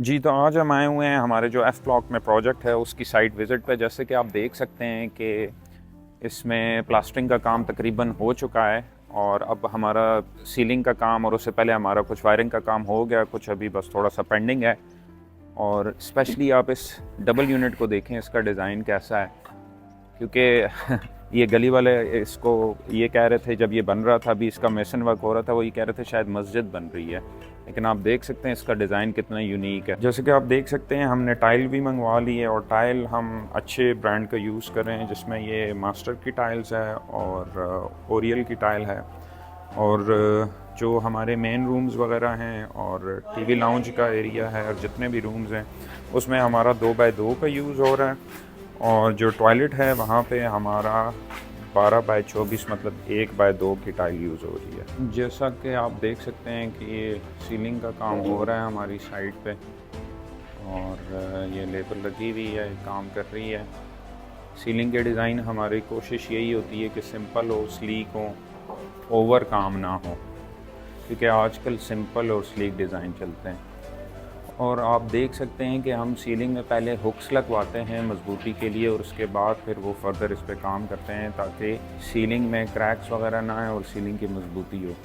जी, तो आज हम आए हुए हैं हमारे जो एफ़ ब्लॉक में प्रोजेक्ट है उसकी साइट विज़िट पे। जैसे कि आप देख सकते हैं कि इसमें प्लास्टरिंग का काम तकरीबन हो चुका है और अब हमारा सीलिंग का काम और उससे पहले हमारा कुछ वायरिंग का काम हो गया, कुछ अभी बस थोड़ा-सा पेंडिंग है। और स्पेशली आप इस डबल यूनिट को देखें, इसका डिज़ाइन कैसा है, क्योंकि ये गली वाले इसको ये कह रहे थे जब ये बन रहा था, अभी इसका मेसन वर्क हो रहा था, वो ये कह रहे थे शायद मस्जिद बन रही है। लेकिन आप देख सकते हैं इसका डिज़ाइन कितना यूनिक है। जैसे कि आप देख सकते हैं हमने टाइल भी मंगवा ली है और टाइल हम अच्छे ब्रांड का यूज़ कर रहे हैं, जिसमें ये मास्टर की टाइल्स है और ओरियल की टाइल है। और जो हमारे मेन रूम्स वगैरह हैं और टीवी लाउंज का एरिया है और जितने भी रूम्स हैं उसमें हमारा 2x2 का यूज़ हो रहा है। और जो टॉयलेट है वहाँ पे हमारा 12x24 मतलब 1x2 की टाइल यूज़ हो रही है। जैसा कि आप देख सकते हैं कि ये सीलिंग का काम हो रहा है हमारी साइड पे और ये लेबर लगी हुई है, काम कर रही है। सीलिंग के डिज़ाइन हमारी कोशिश यही होती है कि सिंपल हो, स्लीक हो, ओवर काम ना हो, क्योंकि आजकल सिंपल और स्लीक डिज़ाइन चलते हैं। और आप देख सकते हैं कि हम सीलिंग में पहले हुक्स लगवाते हैं मजबूती के लिए और उसके बाद फिर वो फर्दर इस पे काम करते हैं ताकि सीलिंग में क्रैक्स वगैरह ना आए और सीलिंग की मजबूती हो।